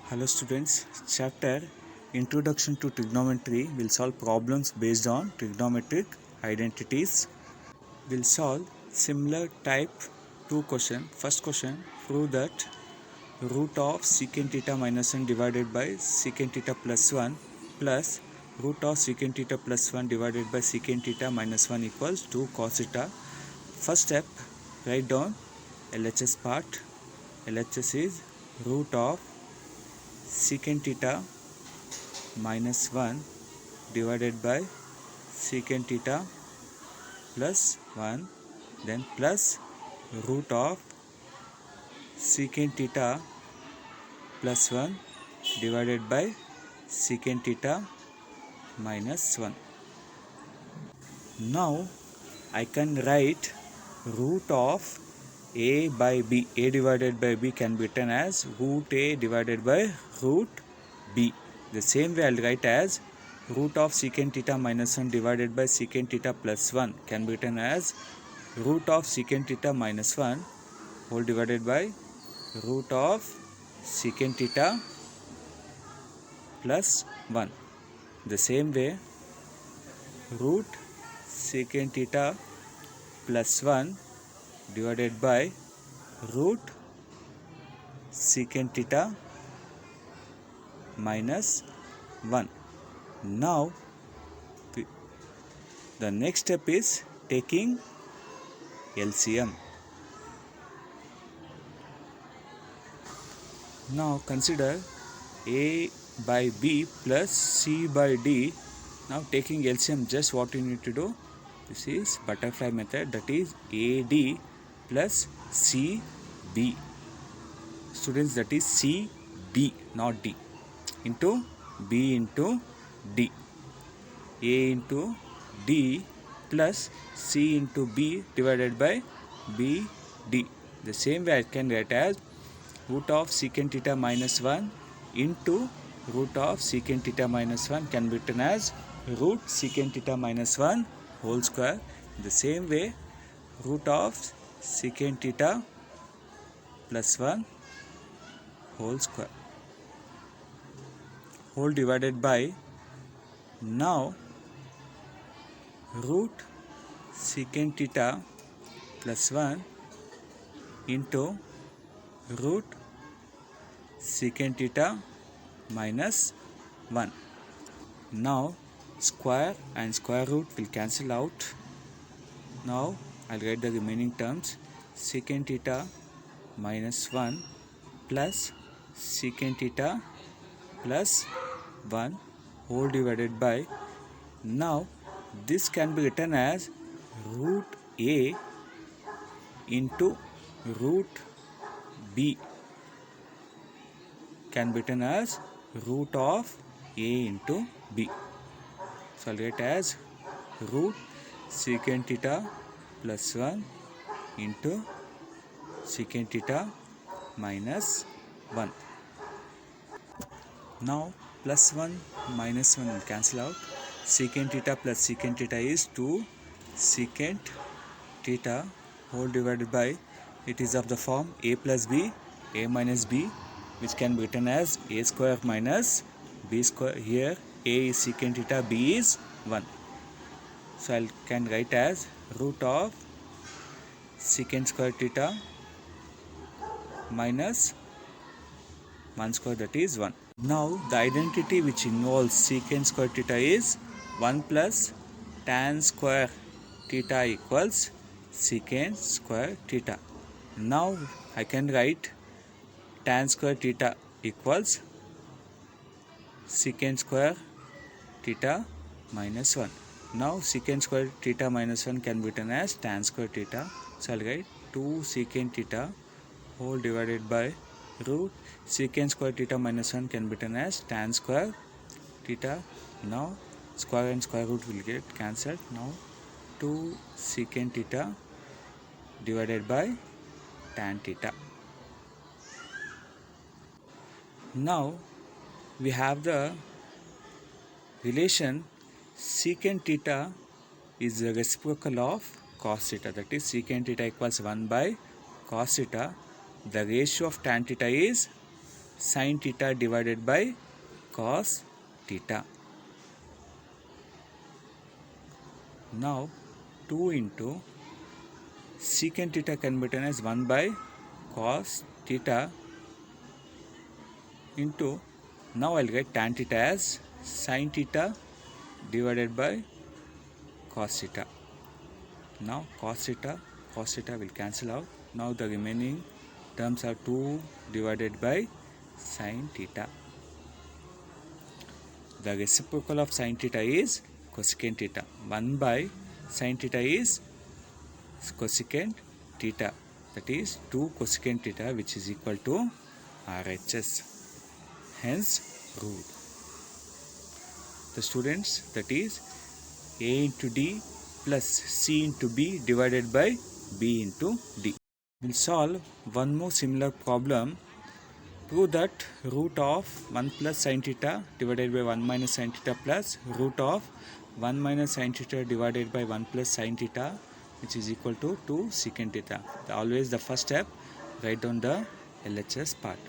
Hello students, chapter Introduction to Trigonometry will solve problems based on trigonometric identities. Will solve similar type 2 question. First question, prove that root of secant theta minus 1 divided by secant theta plus 1 plus root of secant theta plus 1 divided by secant theta minus 1 equals 2 cos theta. First step, write down LHS part. LHS is root of secant theta minus 1 divided by secant theta plus 1, then plus root of secant theta plus 1 divided by secant theta minus 1. Now I can write root of a by b. A divided by b can be written as root a divided by root b. The same way I'll write as root of secant theta minus 1 divided by secant theta plus 1 can be written as root of secant theta minus 1 whole divided by root of secant theta plus 1. The same way root secant theta plus 1 divided by root secant theta minus 1. Now the next step is taking LCM. Now consider A by B plus C by D. Now taking LCM, just what you need to do, this is butterfly method, that is AD plus CB. Students, that is CB, not D, into B into D. A into D plus C into B divided by BD. The same way I can write as root of secant theta minus 1 into root of secant theta minus 1 can be written as root secant theta minus 1 whole square. The same way root of secant theta plus 1 whole square whole divided by, now root secant theta plus 1 into root secant theta minus 1. Now square and square root will cancel out. Now I'll write the remaining terms, secant theta minus 1 plus secant theta plus 1 whole divided by, now this can be written as root a into root b can be written as root of a into b. So I'll write as root secant theta plus 1 into secant theta minus 1. Now plus 1 minus 1 will cancel out. Secant theta plus secant theta is 2 secant theta whole divided by, it is of the form a plus b, a minus b, which can be written as a square minus b square. Here a is secant theta, b is 1. So I can write as root of secant square theta minus 1 square, that is 1. Now the identity which involves secant square theta is 1 plus tan square theta equals secant square theta. Now I can write tan square theta equals secant square theta minus 1. Now secant square theta minus 1 can be written as tan square theta. So I'll write 2 secant theta whole divided by root secant square theta minus 1 can be written as tan square theta. Now square and square root will get cancelled. Now 2 secant theta divided by tan theta. Now we have the relation secant theta is the reciprocal of cos theta, that is secant theta equals 1 by cos theta. The ratio of tan theta is sin theta divided by cos theta. Now 2 into secant theta can be written as 1 by cos theta into, now I'll get tan theta as sin theta divided by cos theta. Now cos theta will cancel out. Now the remaining terms are 2 divided by sin theta. The reciprocal of sin theta is cosecant theta. 1 by sin theta is cosecant theta. That is 2 cosecant theta, which is equal to RHS. Hence root. The students, that is A into D plus C into B divided by B into D. We'll solve one more similar problem. Prove that root of 1 plus sin theta divided by 1 minus sin theta plus root of 1 minus sin theta divided by 1 plus sin theta, which is equal to 2 secant theta. Always the first step, write down the LHS part.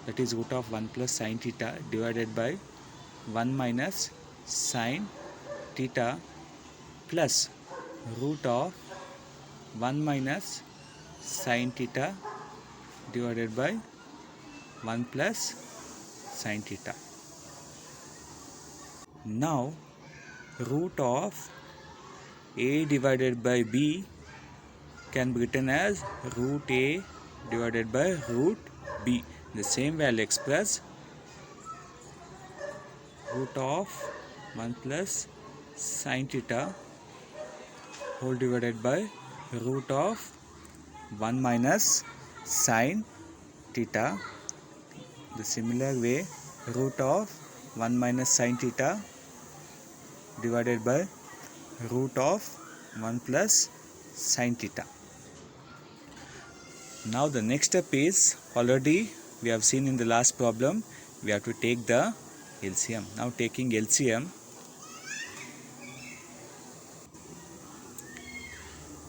That is root of 1 plus sin theta divided by 1 minus sin theta plus root of 1 minus sin theta divided by 1 plus sin theta. Now root of A divided by B can be written as root A divided by root B. The same way I'll express root of 1 plus sin theta whole divided by root of 1 minus sin theta. The similar way, root of 1 minus sin theta divided by root of 1 plus sin theta. Now the next step is, already we have seen in the last problem, we have to take the LCM. Now taking LCM,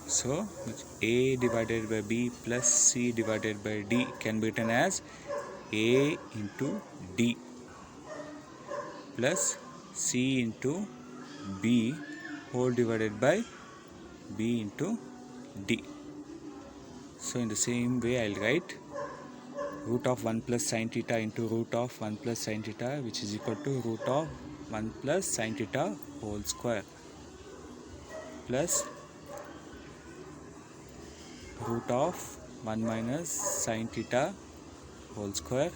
so A divided by B plus C divided by D can be written as A into D plus C into B whole divided by B into D. So in the same way I'll write root of 1 plus sin theta into root of 1 plus sin theta, which is equal to root of 1 plus sin theta whole square plus root of 1 minus sin theta whole square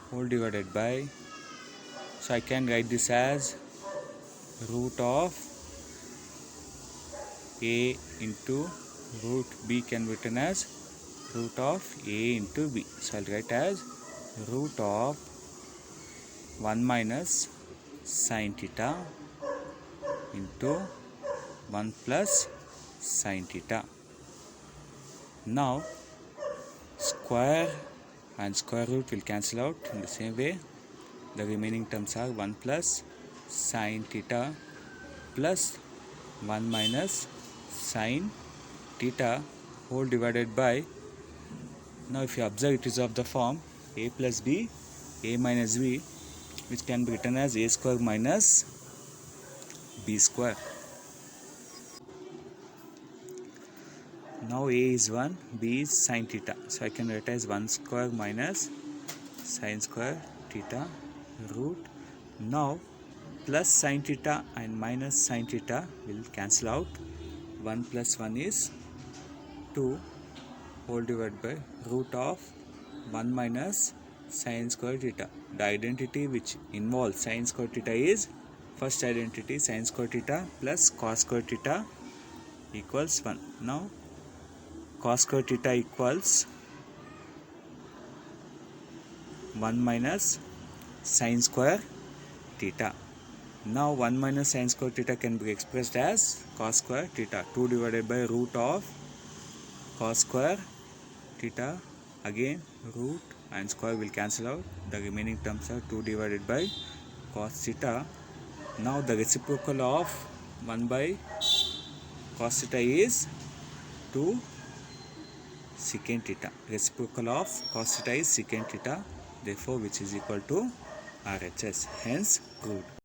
whole divided by, so I can write this as root of A into root B can be written as root of A into B. So I'll write as root of 1 minus sin theta into 1 plus sin theta. Now square and square root will cancel out. In the same way, the remaining terms are 1 plus sin theta plus 1 minus sin theta whole divided by, now if you observe, it is of the form A plus B, A minus B, which can be written as A square minus B square. Now A is 1, B is sin theta, so I can write as 1 square minus sin square theta root. Now plus sin theta and minus sin theta will cancel out. 1 plus 1 is 2 whole divided by root of 1 minus sin square theta. The identity which involves sin square theta is, first identity, sin square theta plus cos square theta equals 1. Now cos square theta equals 1 minus sin square theta. Now 1 minus sin square theta can be expressed as cos square theta, 2 divided by root of cos square theta, again root and square will cancel out, the remaining terms are 2 divided by cos theta. Now the reciprocal of 1 by cos theta is 2 secant theta. Reciprocal of cos theta is secant theta, therefore which is equal to RHS, hence proved.